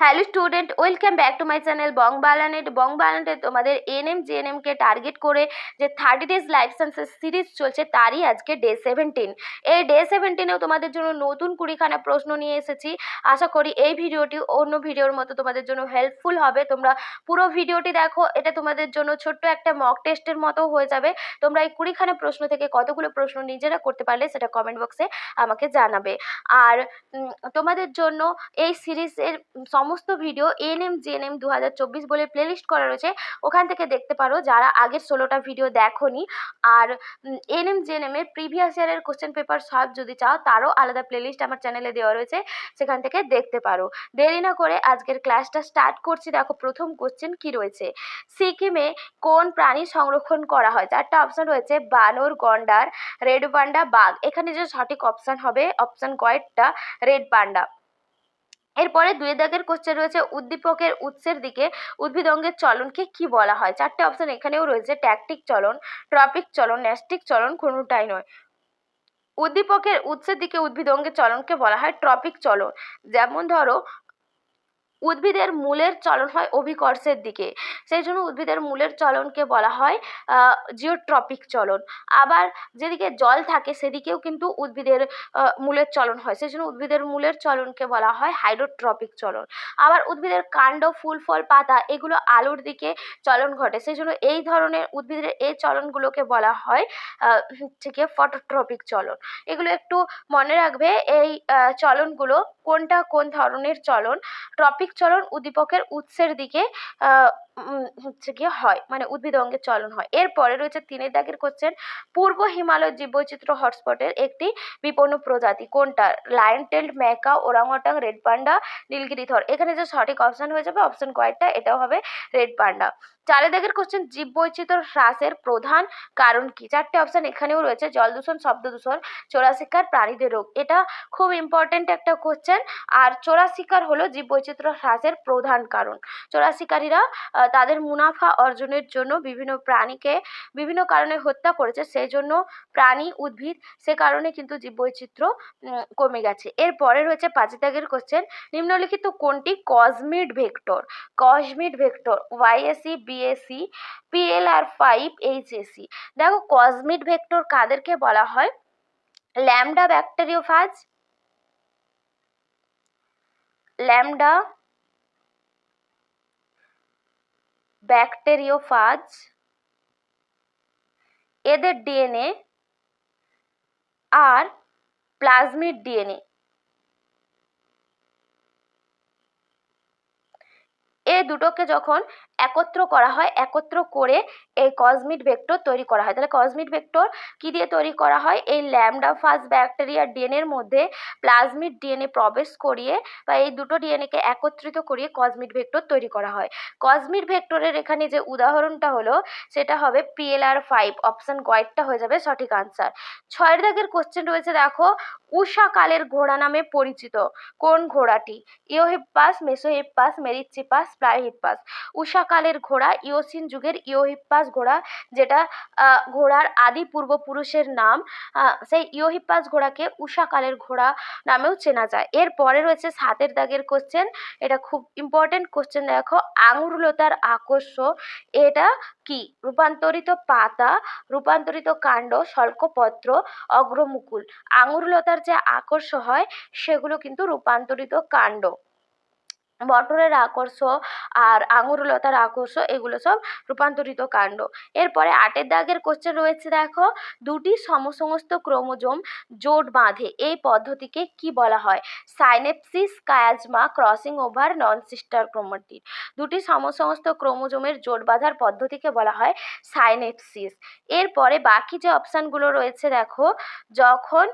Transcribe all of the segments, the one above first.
Hello student, welcome back to my channel Bong বালানেট। তোমাদের ANM GNM কে target করে যে 30 ডেজ লাইফ সায়েন্সেস সিরিজ চলছে তারই আজকে ডে 17। এই ডে 17এও তোমাদের জন্য নতুন 20খানা প্রশ্ন নিয়ে এসেছি। আশা করি এই ভিডিওটি অন্য ভিডিওর মতো তোমাদের জন্য হেল্পফুল হবে। তোমরা পুরো ভিডিওটি দেখো, এটা তোমাদের জন্য ছোট্ট একটা মক টেস্টের মতো হয়ে যাবে। তোমরা এই 20খানা প্রশ্ন থেকে কতগুলো প্রশ্ন নিজেরা করতে পারলে সেটা কমেন্ট বক্সে আমাকে জানাবে। আর তোমাদের জন্য এই সিরিজের সমস্ত ভিডিও এএনএম জিএনএম 2024 বলে প্লেলিস্ট করা রয়েছে, ওখান থেকে দেখতে পারো যারা আগের 16টা ভিডিও দেখোনি। আর এএনএম জিএনএম এর প্রিভিয়াস ইয়ারের কোশ্চেন পেপার সলভ যদি চাও তারও আলাদা প্লেলিস্ট আমার চ্যানেলে দেওয়া রয়েছে, সেখান থেকে দেখতে পারো। দেরি না করে আজকের ক্লাসটা স্টার্ট করছি। দেখো প্রথম কোশ্চেন কি রয়েছে, সিকিমে কোন প্রাণী সংরক্ষণ করা হয়? চারটা অপশন রয়েছে, বানর, গন্ডার, রেড পান্ডা, বাঘ। এখানে যে সঠিক অপশন হবে অপশন কয়েকটা রেড পান্ডা। এরপরে 2 দাগের কোশ্চেন রয়েছে, উদ্দীপকের উৎসের দিকে উদ্ভিদ অঙ্গের চলনকে কি বলা হয়? চারটে অপশন এখানেও রয়েছে, ট্যাকটিক চলন, ট্রপিক চলন, ন্যাস্টিক চলন, কোনোটাই নয়। উদ্দীপকের উৎসের দিকে উদ্ভিদ অঙ্গের চলনকে বলা হয় ট্রপিক চলন। যেমন ধরো উদ্ভিদের মূলের চলন হয় অভিকর্ষের দিকে, সেই জন্য উদ্ভিদের মূলের চলনকে বলা হয় জিওট্রপিক চলন। আবার যেদিকে জল থাকে সেদিকেও কিন্তু উদ্ভিদের মূলের চলন হয়, সেই জন্য উদ্ভিদের মূলের চলনকে বলা হয় হাইড্রোট্রপিক চলন। আবার উদ্ভিদের কাণ্ড, ফুল, ফল, পাতা এগুলো আলোর দিকে চলন ঘটে, সেই জন্য এই ধরনের উদ্ভিদের এই চলনগুলোকে বলা হয় হচ্ছে গিয়ে ফটোট্রপিক চলন। এগুলো একটু মনে রাখবে, এই চলনগুলো কোনটা কোন ধরনের চলন। ট্রপিক চলন উদ্দীপকের উৎসের দিকে হচ্ছে গিয়ে হয়, মানে উদ্ভিদ অঙ্গের চলন হয়। এরপরে রয়েছে 3 দাগের কোশ্চেন, পূর্ব হিমালয় জীববৈচিত্র্য হটস্পটের একটি বিপন্ন প্রজাতি কোনটা? Lion tailed, macaque, orangutan, red panda, Nilgiri tahr. এখানে যে সঠিক অপশন হয়ে যাবে অপশন কয়েকটা, এটাও হবে রেড পান্ডা। 4 দাগের কোশ্চেন, জীববৈচিত্র্য হ্রাসের প্রধান কারণ কি? চারটে অপশন এখানেও রয়েছে, জল দূষণ, শব্দ দূষণ, চোরা শিকার, প্রাণীদের রোগ। এটা খুব ইম্পর্টেন্ট একটা কোশ্চেন। আর চোরা শিকার হলো জীববৈচিত্র্য হ্রাসের প্রধান কারণ। চোরা শিকারীরা তাদের মুনাফা অর্জনের জন্য বিভিন্ন প্রাণীকে বিভিন্ন কারণে হত্যা করেছে, সেই জন্য প্রাণী, উদ্ভিদ, সে কারণে কিন্তু জীববৈচিত্র্য কমে গেছে। এরপরে রয়েছে 5 দাগের কোশ্চেন, নিম্নলিখিত কোনটি cosmid vector? Cosmid vector YAC, BAC, PLR5, HSE। দেখো কসমিড ভেক্টর কাদেরকে বলা হয়? ল্যামডা ব্যাকটেরিওফাজ, ল্যামডা ব্যাকটেরিওফাজ এদের ডিএনএ আর প্লাজমিড ডিএনএ, এই দুটোকে যখন একত্র করা হয়, একত্র করে এই কসমিড ভেক্টর তৈরি করা হয়। তাহলে কসমিড ভেক্টর কি দিয়ে তৈরি করা হয়? এই ল্যামডা ফাজ ব্যাকটেরিয়ার ডিএনএর মধ্যে প্লাজমিড ডিএনএ প্রবেশ করিয়ে বা এই দুটো ডিএনএকে একত্রিত করিয়ে কসমিড ভেক্টর তৈরি করা হয়। কসমিড ভেক্টরের এখানে যে উদাহরণটা হলো সেটা হবে PLR5, অপশন কয়েকটা হয়ে যাবে সঠিক আনসার। 6 দাগের কোশ্চেন রয়েছে, দেখো উষাকালের ঘোড়া নামে পরিচিত কোন ঘোড়াটি? ইওহিপ্পাস, মেসোহিপ্পাস, মেরিচিপাস, প্লাইহিপ্পাস। উষাকালের ঘোড়া ইওসিন যুগের ইওহিপ্পাস ঘোড়া, যেটা ঘোড়ার আদি পূর্বপুরুষের নাম। সেই ইওহিপ্পাস ঘোড়াকে উষাকালের ঘোড়া নামেও চেনা যায়। এরপরে রয়েছে 7 দাগের কোশ্চেন, এটা খুব ইম্পর্টেন্ট কোশ্চেন। দেখো আঙুরলতার আকর্ষ এটা কি? রূপান্তরিত পাতা, রূপান্তরিত কাণ্ড, শল্কপত্র, অগ্রমুকুল। আঙুরলতার যে আকর্ষ হয় সেগুলো কিন্তু রূপান্তরিত কাণ্ড। মটরের আকর্ষ আর আঙুরলতার আকর্ষ এগুলো সব রূপান্তরিত কাণ্ড। এরপরে 8 দাগের কোশ্চেন রয়েছে, দেখো দুটি সমসমস্ত ক্রোমোজোম জোট বাঁধে এই পদ্ধতিকে কি বলা হয়? Synapsis, chiasma, crossing over, non sister chromatid. দুটি সমসমস্ত ক্রোমোজোমের জোট বাঁধার পদ্ধতিকে বলা হয় সাইনেপসিস। এরপরে বাকি যে অপশানগুলো রয়েছে, দেখো যখন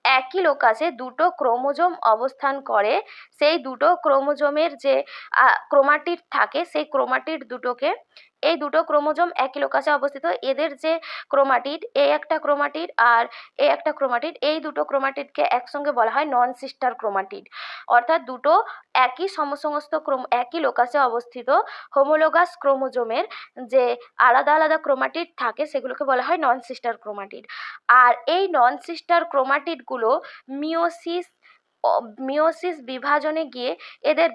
একই লোকাসে দুটো ক্রোমোজোম অবস্থান করে, সেই দুটো ক্রোমোজোমের যে ক্রোমাটিড থাকে সেই ক্রোমাটিড দুটোকে, এই দুটো ক্রোমোজোম একই লোকাসে অবস্থিত, এদের যে ক্রোমাটিড, এই একটা ক্রোমাটিড আর এই একটা ক্রোমাটিড, এই দুটো ক্রোমাটিডকে একসঙ্গে বলা হয় নন সিস্টার ক্রোমাটিড। অর্থাৎ দুটো একই সমসমস্ত একই লোকাসে অবস্থিত হোমোলোগাস ক্রোমোজোমের যে আলাদা আলাদা ক্রোমাটিড থাকে সেগুলোকে বলা হয় নন সিস্টার ক্রোমাটিড। আর এই নন সিস্টার ক্রোমাটিডগুলো মিওসিস মিওসিস বিভাজনে গিয়ে এদের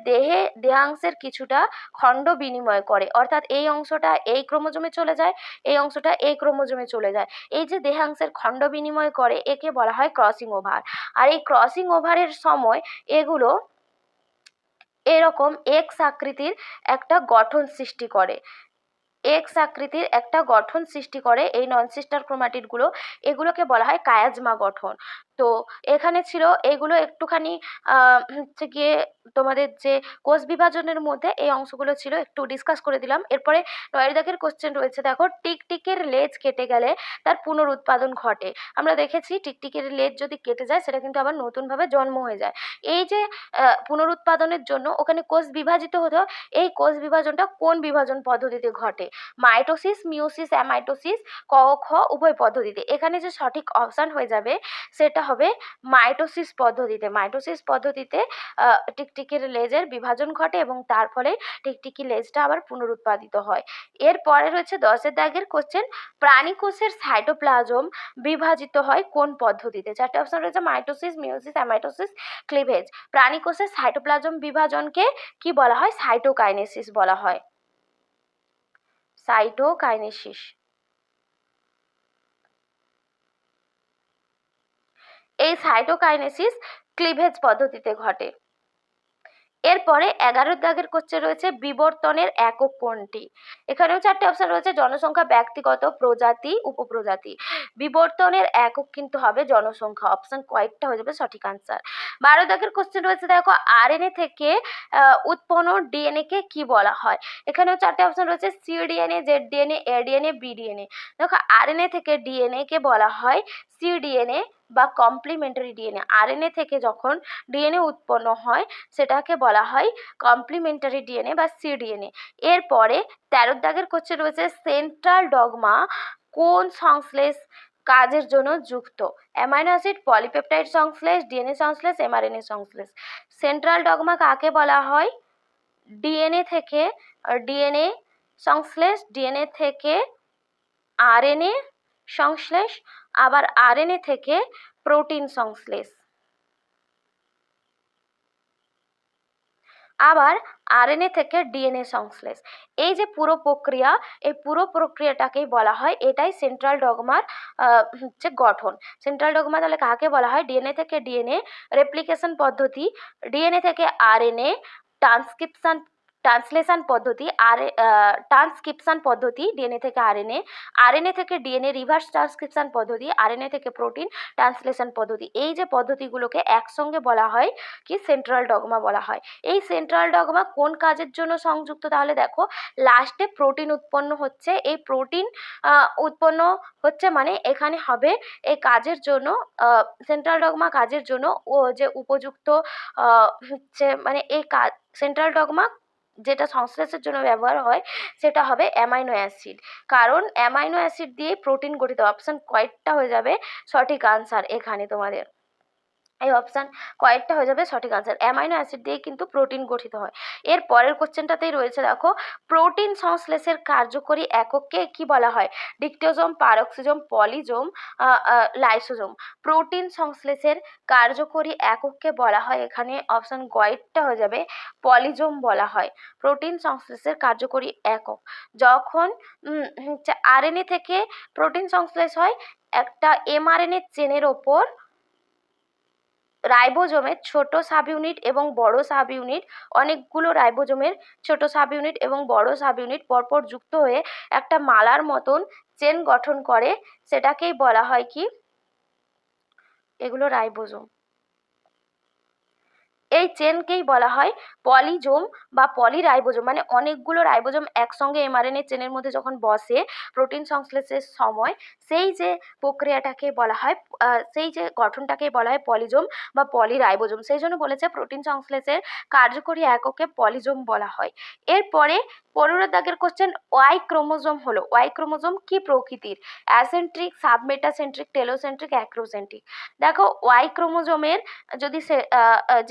দেহাংশের কিছুটা খণ্ড বিনিময় করে, অর্থাৎ এই অংশটা এই ক্রোমোজোমে চলে যায়, এই অংশটা এই ক্রোমোজোমে চলে যায়। এই যে দেহাংশের খণ্ড বিনিময় করে একে বলা হয় ক্রসিং ওভার। আর এই ক্রসিং ওভারের সময় এগুলো এরকম এক্স আকৃতির একটা গঠন সৃষ্টি করে, এক্স আকৃতির একটা গঠন সৃষ্টি করে এই নন সিস্টার ক্রোমাটিডগুলো, এগুলোকে বলা হয় কায়াজমা গঠন। তো এখানে ছিল এগুলো একটুখানি হচ্ছে গিয়ে তোমাদের যে কোষ বিভাজনের মধ্যে এই অংশগুলো ছিল একটু ডিসকাস করে দিলাম। এরপরে 9 দাগের কোশ্চেন রয়েছে, দেখো টিকটিকের লেজ কেটে গেলে তার পুনরুৎপাদন ঘটে। আমরা দেখেছি টিকটিকের লেজ যদি কেটে যায় সেটা কিন্তু আবার নতুনভাবে জন্ম হয়ে যায়। এই যে পুনরুৎপাদনের জন্য ওখানে কোষ বিভাজিত হতো, এই কোষ বিভাজনটা কোন বিভাজন পদ্ধতিতে ঘটে? মাইটোসিস, মিওসিস, অ্যামাইটোসিস, ক ও খ উভয় পদ্ধতিতে। এখানে যে সঠিক অপশান হয়ে যাবে সেটা হবে মাইটোসিস পদ্ধতিতে। মাইটোসিস পদ্ধতিতে টিকটিকির লেজের বিভাজন ঘটে এবং তার ফলে টিকটিকি লেজটা আবার পুনরুৎপাদিত হয়। এরপরে রয়েছে 10 দাগের কোশ্চেন, প্রাণী কোষের সাইটোপ্লাজম বিভাজিত হয় কোন পদ্ধতিতে? চারটে অপশন রয়েছে, মাইটোসিস, মিওসিস, অ্যামাইটোসিস, ক্লিভেজ। প্রাণী কোষের সাইটোপ্লাজম বিভাজনকে কি বলা হয়? সাইটোকাইনেসিস বলা হয়, সাইটোকাইনেসিস। এই সাইটোকাইনেসিস ক্লিভেজ পদ্ধতিতে ঘটে। এরপরে 11 দাগের কোশ্চেন রয়েছে, বিবর্তনের একক কোনটি? এখানেও চারটে অপশন রয়েছে, জনসংখ্যা, ব্যক্তিগত, প্রজাতি, উপপ্রজাতি। বিবর্তনের একক কিন্তু হবে জনসংখ্যা, অপশন কয়েকটা হয়ে যাবে সঠিক আনসার। 12 দাগের কোশ্চেন রয়েছে, দেখো আরএনএ থেকে উৎপন্ন ডিএনএ কে কি বলা হয়? এখানেও চারটে অপশন রয়েছে, সিডিএনএ, জেডডিএনএ, এডিএনএ, বিডিএনএ। দেখো আরএনএ থেকে ডিএনএ কে বলা হয় সিডিএনএ বা কমপ্লিমেন্টারি ডিএনএ। আরএনএ থেকে যখন ডিএনএ উৎপন্ন হয় সেটাকে বলা হয় কমপ্লিমেন্টারি ডিএনএ বা সিডিএনএ। এরপরে 13 দাগের কোশ্চেন রয়েছে, সেন্ট্রাল ডগমা কোন সংশ্লেষ কাজের জন্য যুক্ত? অ্যামাইনো অ্যাসিড, পলিপেপটাইড সংশ্লেষ, ডিএনএ সংশ্লেষ, এমআরএনএ সংশ্লেষ। সেন্ট্রাল ডগমা কাকে বলা হয়? ডিএনএ থেকে ডিএনএ সংশ্লেষ, ডিএনএ থেকে আরএনএ সংশ্লেষ, আবার আরএনএ থেকে প্রোটিন সংশ্লেষ, আবার আরএনএ থেকে ডিএনএ সংশ্লেষ। এই যে পুরো প্রক্রিয়া, এই পুরো প্রক্রিয়াটাকেই বলা হয়, এটাই সেন্ট্রাল ডগমার হচ্ছে গঠন। সেন্ট্রাল ডগমা তাহলে কাকে বলা হয়? ডিএনএ থেকে ডিএনএ রেপ্লিকেশন পদ্ধতি, ডিএনএ থেকে আরএনএ ট্রান্সলেশন পদ্ধতি, ট্রান্সক্রিপশন পদ্ধতি ডিএনএ থেকে আরএনএ, আরএনএ থেকে ডিএনএ রিভার্স ট্রান্সক্রিপশন পদ্ধতি, আরএনএ থেকে প্রোটিন ট্রান্সলেশন পদ্ধতি। এই যে পদ্ধতিগুলোকে একসঙ্গে বলা হয় কি? সেন্ট্রাল ডগমা বলা হয়। এই সেন্ট্রাল ডগমা কোন কাজের জন্য সংযুক্ত? তাহলে দেখো লাস্টে প্রোটিন উৎপন্ন হচ্ছে, এই প্রোটিন উৎপন্ন হচ্ছে মানে এখানে হবে এই কাজের জন্য, সেন্ট্রাল ডগমা কাজের জন্য ও যে উপযুক্ত হচ্ছে মানে এই কাজ সেন্ট্রাল ডগমা যেটা সংশ্লেষের জন্য ব্যবহার হয় সেটা হবে অ্যামাইনো অ্যাসিড, কারণ অ্যামাইনো অ্যাসিড দিয়েই প্রোটিন গঠিত। অপশান কয়েকটা হয়ে যাবে সঠিক আনসার এখানে তোমাদের, এই অপশান কয়েকটা হয়ে যাবে সঠিক আনসার। অ্যামাইনো অ্যাসিড দিয়ে কিন্তু প্রোটিন গঠিত হয়। এর পরের কোশ্চেনটাতেই রয়েছে, দেখো প্রোটিন সংশ্লেষের কার্যকরী একককে কি বলা হয়? ডিকটোজোম, পারক্সিজোম, পলিজোম, লাইসোজোম। প্রোটিন সংশ্লেষের কার্যকরী একককে বলা হয়, এখানে অপশান কয়েকটা হয়ে যাবে, পলিজোম বলা হয় প্রোটিন সংশ্লেষের কার্যকরী একক। যখন আরএনএ থেকে প্রোটিন সংশ্লেষ হয়, একটা এমআরএনএ চেনের ওপর রাইবোজোমের ছোট সাব ইউনিট এবং বড় সাব ইউনিট, অনেকগুলো রাইবোজোমের ছোট সাব ইউনিট এবং বড় সাব ইউনিট পরপর যুক্ত হয়ে একটা মালার মতন চেন গঠন করে, সেটাকেই বলা হয় কি? এগুলো রাইবোজোম। এই চেনকেই বলা হয় পলিজোম বা পলিরাইবোজোম। মানে অনেকগুলো রাইবোজোম একসঙ্গে এমআরএনএ চেনের মধ্যে যখন বসে প্রোটিন সংশ্লেষের সময়, সেই যে প্রক্রিয়াটাকে বলা হয়, সেই যে গঠনটাকে বলা হয় পলিজোম বা পলিরাইবোজোম। সেই জন্য বলেছে প্রোটিন সংশ্লেষের কার্যকরী এককে পলিজোম বলা হয়। এরপরে 15 দাগের কোশ্চেন, ওয়াই ক্রোমোজোম হলো, ওয়াই ক্রোমোজোম কি প্রকৃতির? Acentric, submetacentric, telocentric, acrocentric. দেখো ওয়াই ক্রোমোজোমের যদি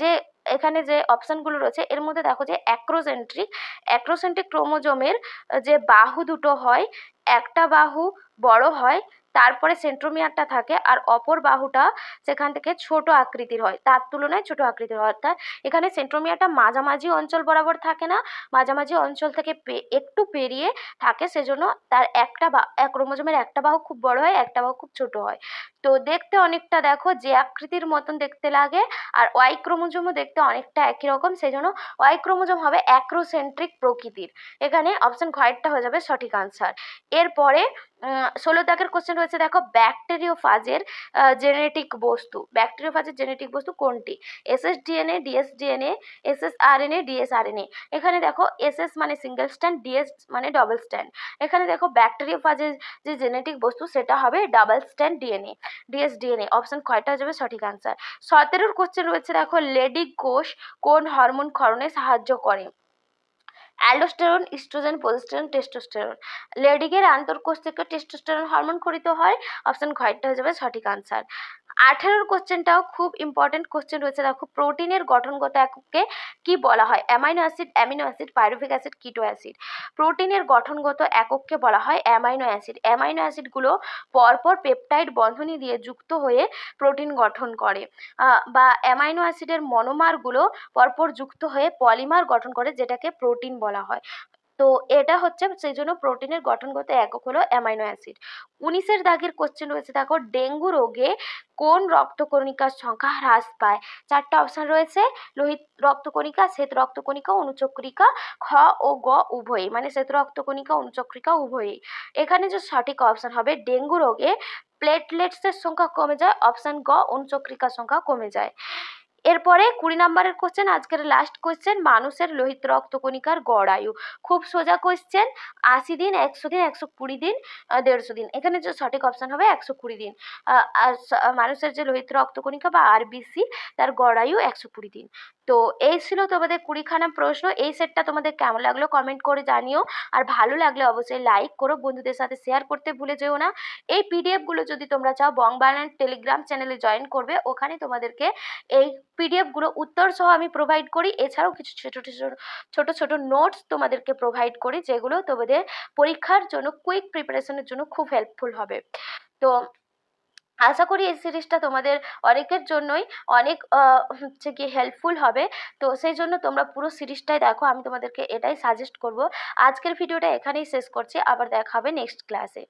যে এখানে যে অপশানগুলো রয়েছে এর মধ্যে দেখো যে অ্যাক্রোসেন্ট্রিক ক্রোমোজোমের যে বাহু দুটো হয়, একটা বাহু বড় হয়, তারপরে সেন্ট্রোমিয়ারটা থাকে, আর অপর বাহুটা সেখান থেকে ছোট আকৃতির হয়, তার তুলনায় ছোট আকৃতির হয়। অর্থাৎ এখানে সেন্ট্রোমিয়ারটা মাঝামাঝি অঞ্চল বরাবর থাকে না, মাঝামাঝি অঞ্চল থেকে একটু পেরিয়ে থাকে, সেজন্য তার একটা ক্রোমোজোমের একটা বাহু খুব বড় হয়, একটা বাহু খুব ছোট হয়। তো দেখতে অনেকটা দেখো যে আকৃতির মতন দেখতে লাগে, আর ওয়াই ক্রোমোজোমও দেখতে অনেকটা একই রকম, সেই জন্য ওয়াই ক্রোমোজোম হবে অ্যাক্রোসেন্ট্রিক প্রকৃতির। এখানে অপশন ঘয়েরটা হয়ে যাবে সঠিক আনসার। এরপরে 16 দাগের কোশ্চেন রয়েছে, দেখো ব্যাকটেরিওফাজের জেনেটিক বস্তু, ব্যাকটেরিওফাজের জেনেটিক বস্তু কোনটি? এসএসডিএনএ, ডিএসডিএনএ, এসএসআরএনএ, ডিএসআরএনএ। এখানে দেখো এসএস মানে সিঙ্গেল স্ট্র্যান্ড, ডিএস মানে ডবল স্ট্র্যান্ড। এখানে দেখো ব্যাকটেরিওফাজের যে জেনেটিক বস্তু সেটা হবে ডাবল স্ট্র্যান্ড ডিএনএ, ডিএসডিএনএ। অপশন কয়টা হয়ে যাবে সঠিক আনসার। 17 কোশ্চেন রয়েছে, দেখো লেডিক কোষ কোন হরমোন ক্ষরণে সাহায্য করে? Aldosterone, oestrogen, progesterone, testosterone. লেডিকের আন্তঃকোষ থেকে টেস্টোস্টেরন হরমোন ক্ষরিত হয়। অপশন ঘয়টা হয়ে যাবে সঠিক আনসার। 18 কোশ্চেনটাও খুব ইম্পর্টেন্ট কোশ্চেন রয়েছে, দেখো প্রোটিনের গঠনগত এককে কি বলা হয়? Amino acid, amino acid, pyruvic acid, কিটো অ্যাসিড। প্রোটিনের গঠনগত একককে বলা হয় অ্যামাইনো অ্যাসিড। অ্যামাইনো অ্যাসিডগুলো পরপর পেপটাইড বন্ধনী দিয়ে যুক্ত হয়ে প্রোটিন গঠন করে, বা অ্যামাইনো অ্যাসিডের মনোমারগুলো পরপর যুক্ত হয়ে পলিমার গঠন করে, যেটাকে প্রোটিন বলা হয়। তো এটা হচ্ছে, সেই জন্য প্রোটিনের গঠনগত একক হলো অ্যামাইনো অ্যাসিড। 19 দাগের কোশ্চেন রয়েছে, দেখো ডেঙ্গু রোগে কোন রক্তকণিকার সংখ্যা হ্রাস পায়? 4টা অপশন রয়েছে, লোহিত রক্তকণিকা, শ্বেত রক্তকণিকা, অনুচক্রিকা, খ ও গ উভয়ই, মানে শ্বেত রক্তকণিকা, অনুচক্রিকা উভয়ই। এখানে যে সঠিক অপশন হবে, ডেঙ্গু রোগে প্লেটলেটসের সংখ্যা কমে যায়, অপশন গ অনুচক্রিকার সংখ্যা কমে যায়। এরপরে 20 নম্বরের কোশ্চেন, আজকের লাস্ট কোশ্চেন, মানুষের লোহিত রক্তকণিকার গড় আয়ু। খুব সোজা কোশ্চেন, 80 দিন, 100 দিন, 120 দিন, 150 দিন। এখানে যে সঠিক অপশন হবে 120 দিন। আর মানুষের যে লোহিত রক্তকণিকা বা আরবিসি, তার গড় আয়ু 120 দিন। তো এই ছিল তোমাদের 20খানা প্রশ্ন। এই সেটটা তোমাদের কেমন লাগলো কমেন্ট করে জানিও, আর ভালো লাগলে অবশ্যই লাইক করো, বন্ধুদের সাথে শেয়ার করতে ভুলে যেও না। এই পিডিএফগুলো যদি তোমরা চাও, বংবালান টেলিগ্রাম চ্যানেলে জয়েন করবে, ওখানে তোমাদেরকে এই পিডিএফগুলো উত্তর সহ আমি প্রোভাইড করি। এছাড়াও কিছু ছোট ছোট নোটস তোমাদেরকে প্রোভাইড করি, যেগুলো তোমাদের পরীক্ষার জন্য কুইক প্রিপারেশনের জন্য খুব হেল্পফুল হবে। তো আশা করি এই সিরিজটা তোমাদের অনেকের জন্যই অনেক হচ্ছে কি হেল্পফুল হবে। তো সেই জন্য তোমরা পুরো সিরিজটাই দেখো, আমি তোমাদেরকে এটাই সাজেস্ট করব। আজকের ভিডিওটা এখানেই শেষ করছি, আবার দেখা হবে নেক্সট ক্লাসে।